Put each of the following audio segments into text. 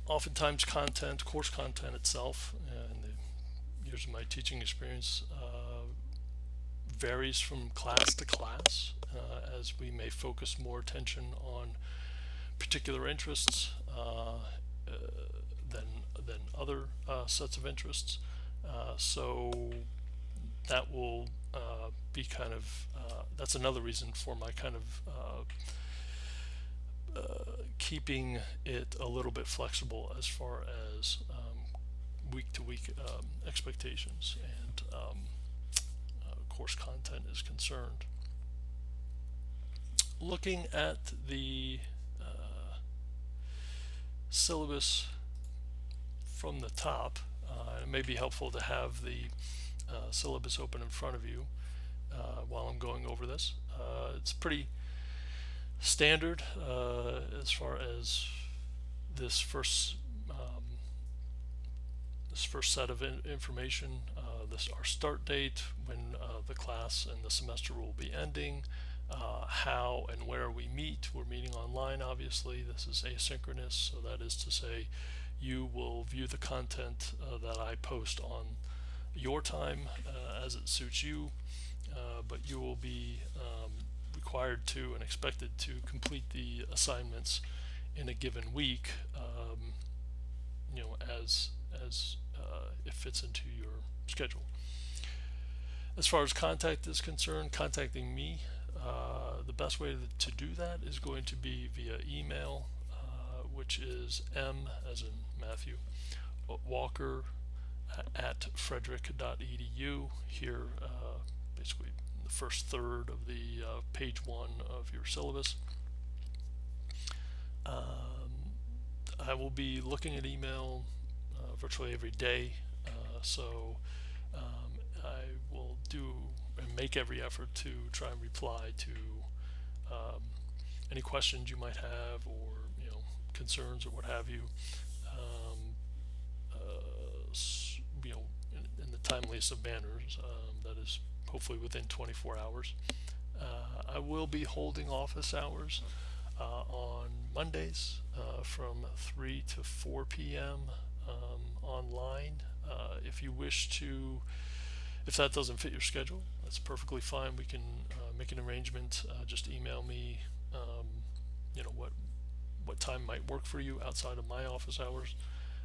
Oftentimes, course content itself, and the years of my teaching experience, varies from class to class, as we may focus more attention on particular interests than other sets of interests. So that will be kind of that's another reason for my kind of keeping it a little bit flexible as far as week to week expectations and course content is concerned. Looking at the syllabus from the top, it may be helpful to have the syllabus open in front of you while I'm going over this. It's pretty standard as far as this first set of information. This our start date, when the class and the semester will be ending, how and where we meet. We're meeting online, obviously. This is asynchronous, so that is to say, you will view the content that I post on your time as it suits you, but you will be required to and expected to complete the assignments in a given week, as it fits into your schedule. As far as contact is concerned, contacting me, the best way to do that is going to be via email, which is M as in Matthew Walker at frederick.edu. Here, basically the first third of the page 1 of your syllabus. I will be looking at email virtually every day, so I will do and make every effort to try and reply to any questions you might have, or concerns or what have you. In the timeliest of manners. That is hopefully within 24 hours. I will be holding office hours on Mondays from 3 to 4 p.m. Online. If you wish to, if that doesn't fit your schedule, that's perfectly fine. We can make an arrangement. Just email me, what time might work for you outside of my office hours,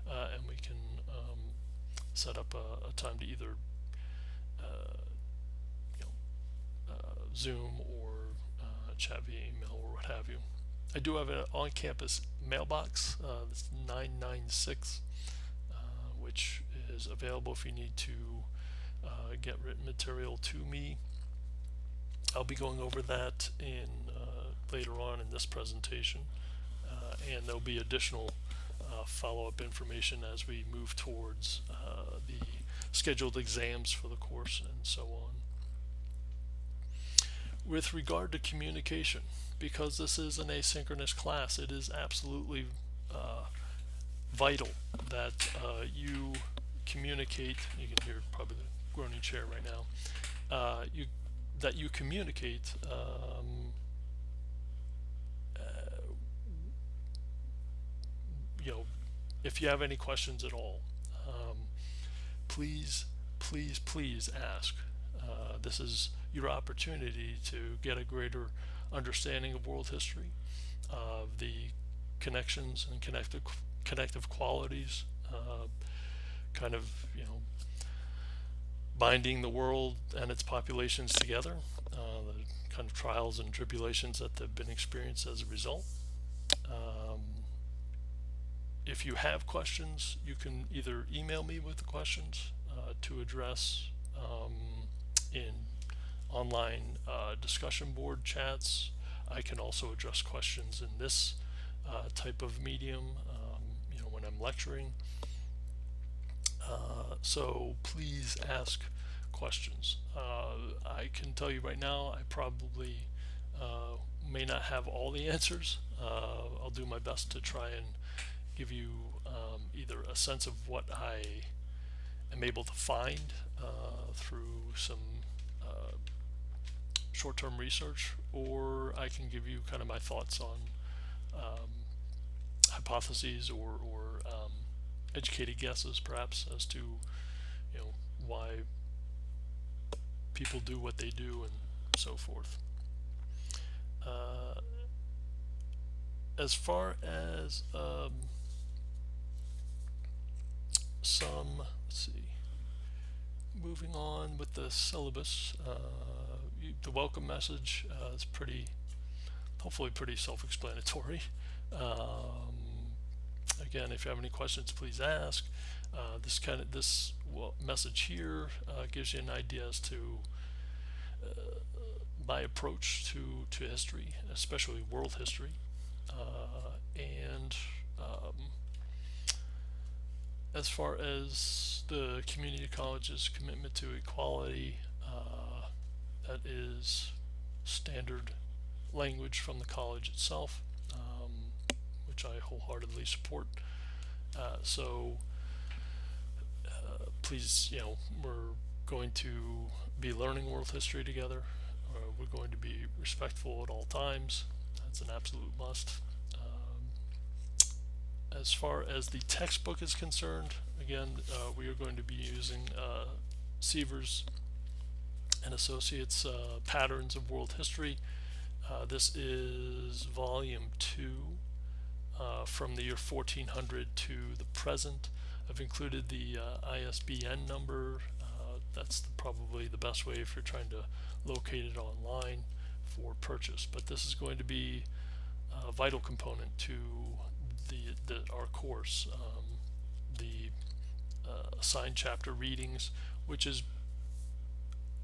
and we can set up a time to either Zoom or chat via email or what have you. I do have an on-campus mailbox. That's 996, which is available if you need to get written material to me. I'll be going over that in later on in this presentation, and there'll be additional follow-up information as we move towards the scheduled exams for the course and so on. With regard to communication, because this is an asynchronous class, it is absolutely vital that you communicate. You can hear probably the groaning chair right now. That you communicate if you have any questions at all, please ask. This is your opportunity to get a greater understanding of world history, of the connections and connective qualities, kind of binding the world and its populations together, the kind of trials and tribulations that have been experienced as a result. If you have questions, you can either email me with the questions to address in online discussion board chats. I can also address questions in this type of medium, when I'm lecturing. So please ask questions. I can tell you right now, I probably may not have all the answers. I'll do my best to try and give you either a sense of what I am able to find through some short-term research, or I can give you kind of my thoughts on hypotheses or educated guesses perhaps as to why people do what they do and so forth. As far as let's see, moving on with the syllabus, the welcome message is hopefully pretty self-explanatory. Again, if you have any questions, please ask. This message here gives you an idea as to my approach to history, especially world history, and as far as the community college's commitment to equality, that is standard language from the college itself, which I wholeheartedly support. So please, we're going to be learning world history together. We're going to be respectful at all times. That's an absolute must. As far as the textbook is concerned, again, we are going to be using Sievers and Associates Patterns of World History. This is volume 2 from the year 1400 to the present. I've included the ISBN number. That's probably the best way if you're trying to locate it online for purchase. But this is going to be a vital component to our course. The assigned chapter readings, which is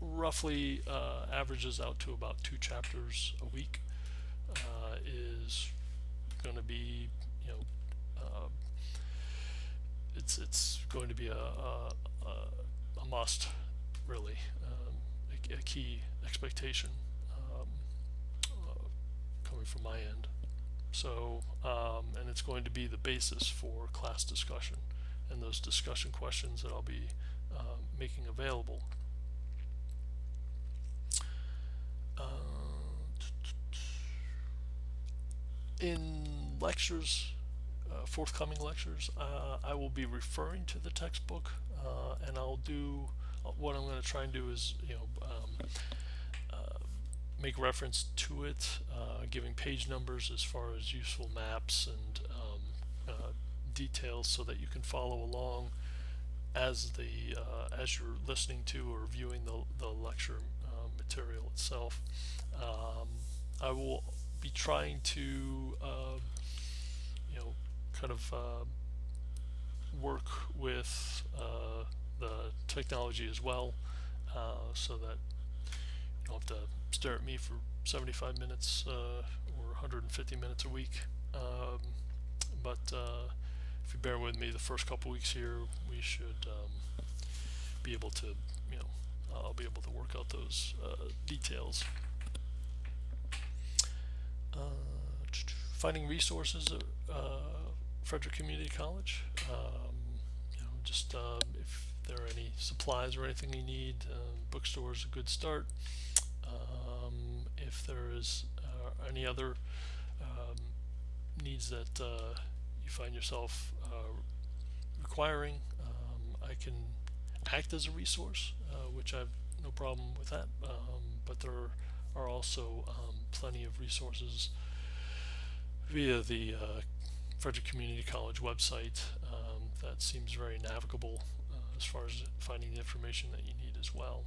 roughly averages out to about 2 chapters a week, is going to be, it's going to be a must, really, a key expectation coming from my end. So, and it's going to be the basis for class discussion and those discussion questions that I'll be making available. In lectures, forthcoming lectures, I will be referring to the textbook, and what I'm going to try and do is make reference to it, giving page numbers as far as useful maps and details so that you can follow along as you're listening to or viewing the lecture material itself. I will be trying to kind of work with the technology as well, so that you don't have to stare at me for 75 minutes or 150 minutes a week. But if you bear with me the first couple weeks here, we should be able to, I'll be able to work out those details. Finding resources at Frederick Community College. Just if there are any supplies or anything you need, bookstore is a good start. If there is any other needs that you find yourself requiring, I can act as a resource, which I have no problem with that, but there are also plenty of resources via the Frederick Community College website that seems very navigable as far as finding the information that you need as well.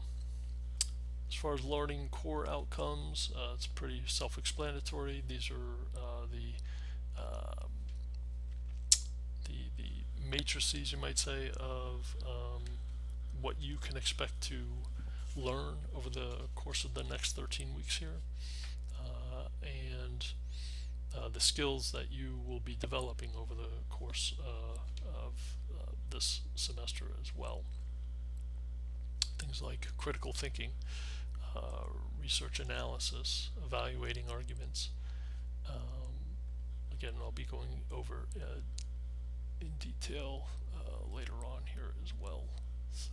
As far as learning core outcomes, it's pretty self-explanatory. These are the matrices, you might say, of what you can expect to learn over the course of the next 13 weeks here, and the skills that you will be developing over the course of this semester as well. Things like critical thinking, research analysis, evaluating arguments. Again, I'll be going over in detail later on here as well. So,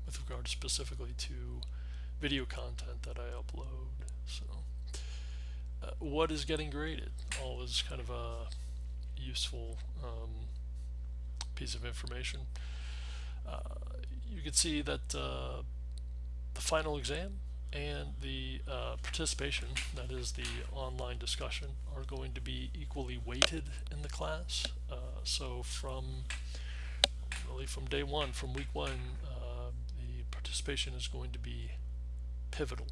with regard specifically to video content that I upload. So, what is getting graded? Always kind of a useful piece of information. You can see that the final exam and the participation, that is the online discussion, are going to be equally weighted in the class. So from day one, from week one, the participation is going to be pivotal.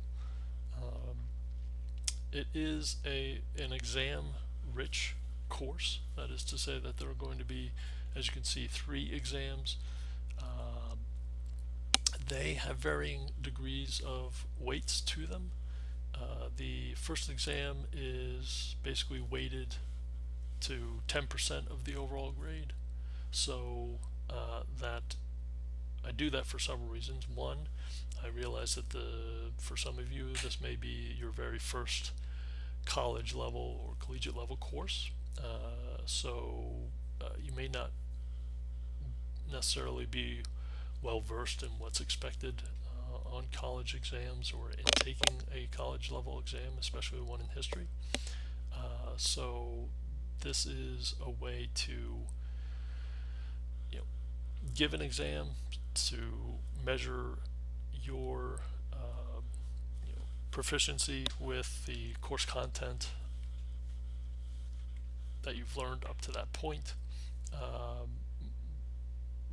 It is an exam-rich course. That is to say that there are going to be, as you can see, 3 exams. They have varying degrees of weights to them. The first exam is basically weighted to 10% of the overall grade. So that I do that for several reasons. One, I realize that for some of you this may be your very first college level or collegiate level course, so you may not necessarily be well versed in what's expected on college exams or in taking a college level exam, especially one in history. So this is a way to give an exam to measure your proficiency with the course content that you've learned up to that point,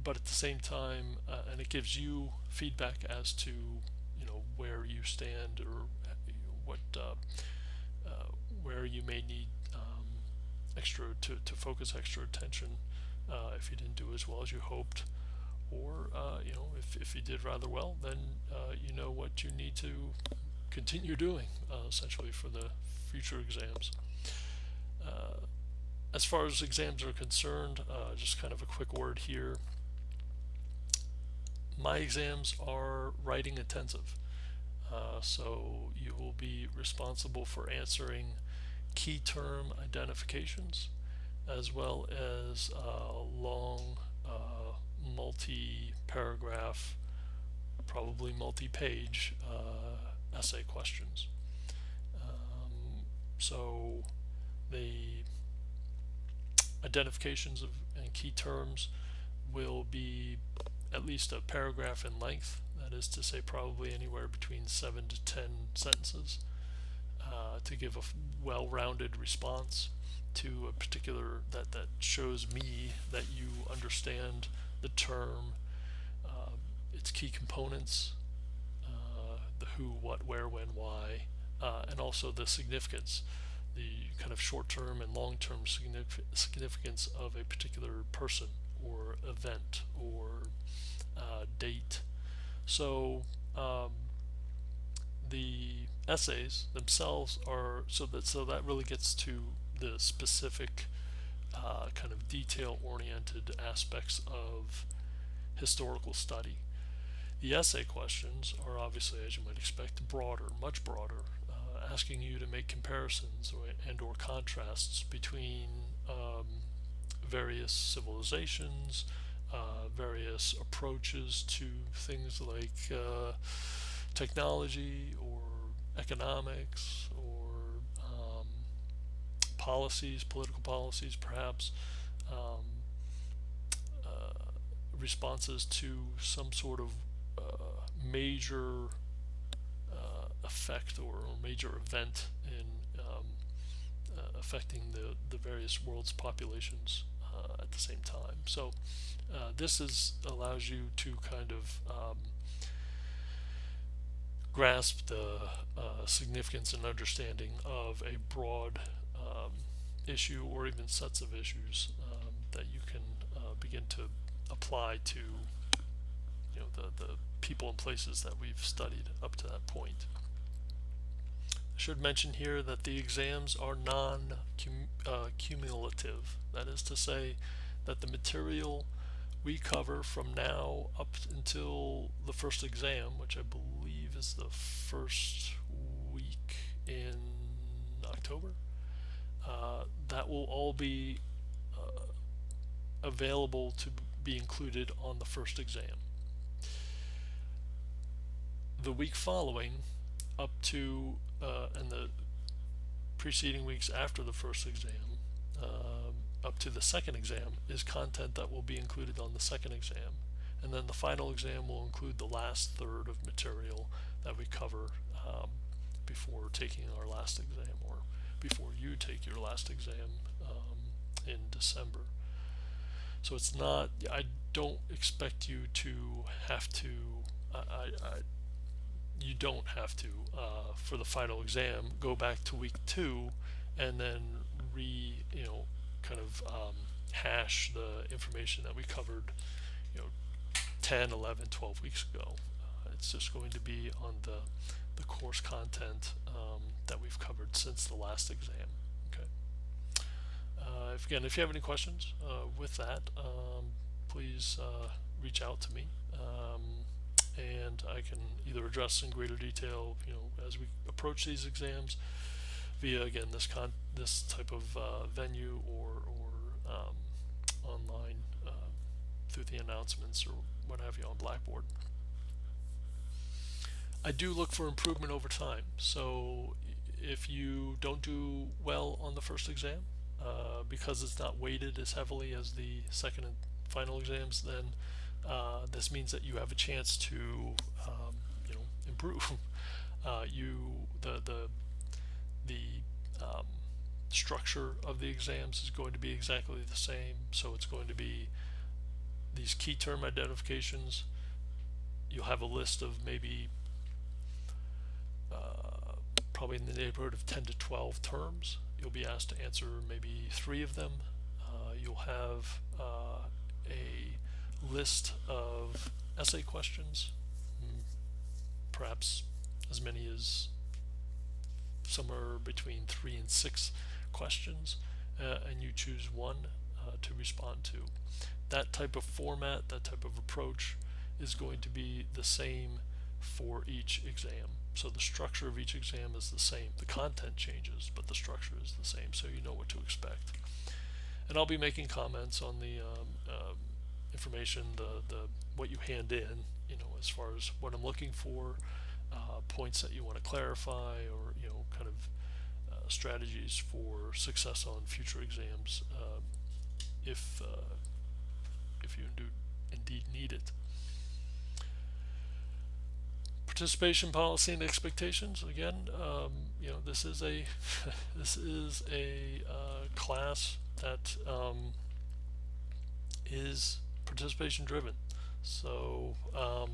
but at the same time, and it gives you feedback as to where you stand, or what where you may need extra to focus extra attention if you didn't do as well as you hoped, or if you did rather well, then you know what you need to continue doing essentially for the future exams. As far as exams are concerned, just kind of a quick word here. My exams are writing intensive, so you will be responsible for answering key term identifications, as well as long multi-paragraph, probably multi-page essay questions. So the identifications and key terms will be at least a paragraph in length. That is to say, probably anywhere between 7 to 10 sentences to give a well-rounded response to a particular that shows me that you understand the term, its key components, the who, what, where, when, why, and also the significance, the kind of short-term and long-term significance of a particular person or event or date. So the essays themselves are so that really gets to the specific kind of detail-oriented aspects of historical study. The essay questions are obviously, as you might expect, broader, much broader, asking you to make comparisons or contrasts between various civilizations, various approaches to things like technology or economics or policies, political policies perhaps, responses to some sort of major effect or major event in affecting the various world's populations at the same time. So this allows you to kind of grasp the significance and understanding of a broad issue or even sets of issues that you can begin to apply to the people and places that we've studied up to that point. I should mention here that the exams are non-cumulative. That is to say that the material we cover from now up until the first exam, which I believe is the first week in October, that will all be available to be included on the first exam. The week following up to and the preceding weeks after the first exam up to the second exam is content that will be included on the second exam. And then the final exam will include the last third of material that we cover before taking our last exam, or before you take your last exam in December. So it's not, I don't expect you to have to, you don't have to, for the final exam, go back to week 2 and then kind of hash the information that we covered, 10, 11, 12 weeks ago. It's just going to be on the course content that we've covered since the last exam. Okay. If you have any questions with that, please reach out to me, and I can either address in greater detail, as we approach these exams, via again this type of venue, or online through the announcements or what have you on Blackboard. I do look for improvement over time. So if you don't do well on the first exam, because it's not weighted as heavily as the second and final exams, then this means that you have a chance to improve. The structure of the exams is going to be exactly the same. So it's going to be these key term identifications. You'll have a list of maybe probably in the neighborhood of 10 to 12 terms. You'll be asked to answer maybe 3 of them. You'll have a list of essay questions, perhaps as many as somewhere between 3 and 6 questions, and you choose one to respond to. That type of format, that type of approach is going to be the same for each exam. So the structure of each exam is the same. The content changes, but the structure is the same, so you know what to expect. And I'll be making comments on the information, the what you hand in, as far as what I'm looking for, points that you want to clarify, or kind of strategies for success on future exams, if you indeed need it. Participation policy and expectations. Again, this is a this is a class that is participation driven. So I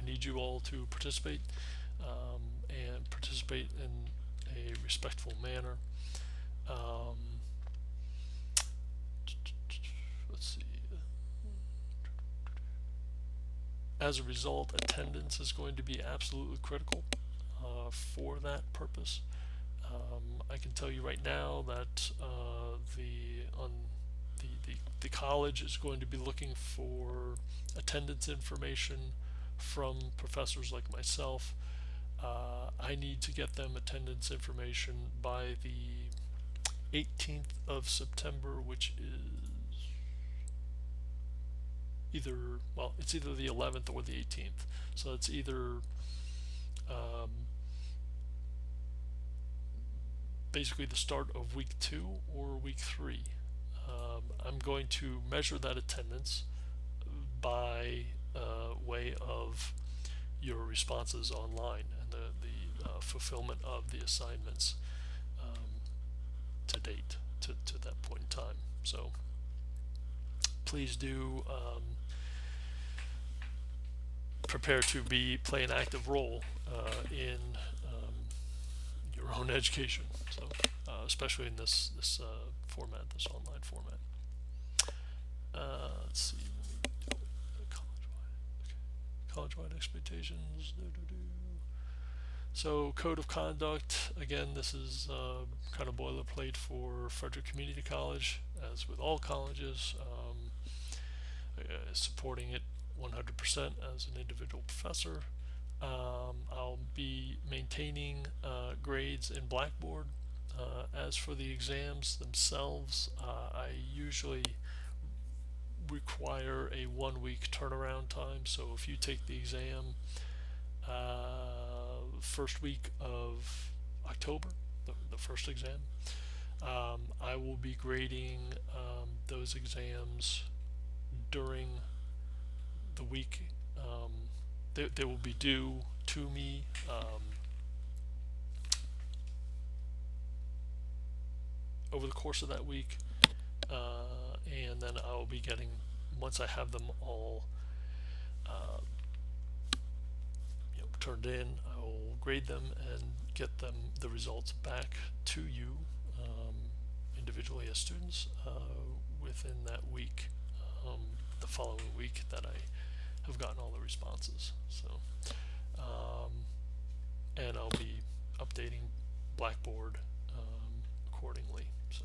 need you all to participate, and participate in a respectful manner. Let's see. As a result, attendance is going to be absolutely critical for that purpose. I can tell you right now that the college is going to be looking for attendance information from professors like myself. I need to get them attendance information by the 18th of September, which is it's either the 11th or the 18th. So it's either basically the start of week 2 or week 3. I'm going to measure that attendance by way of your responses online and the fulfillment of the assignments to date, to that point in time. So please do prepare to play an active role in your own education. So especially in this format, this online format. Let's see. College-wide expectations. So code of conduct. Again, this is kind of boilerplate for Frederick Community College, as with all colleges. Supporting it 100% as an individual professor. I'll be maintaining grades in Blackboard. As for the exams themselves, I usually require a 1-week turnaround time. So if you take the exam first week of October, the first exam. I will be grading those exams during the week. They will be due to me over the course of that week, and then I will be getting, once I have them all turned in, I will grade them and get them the results back to you individually as students within that week, the following week that I have gotten all the responses. So and I'll be updating Blackboard accordingly. So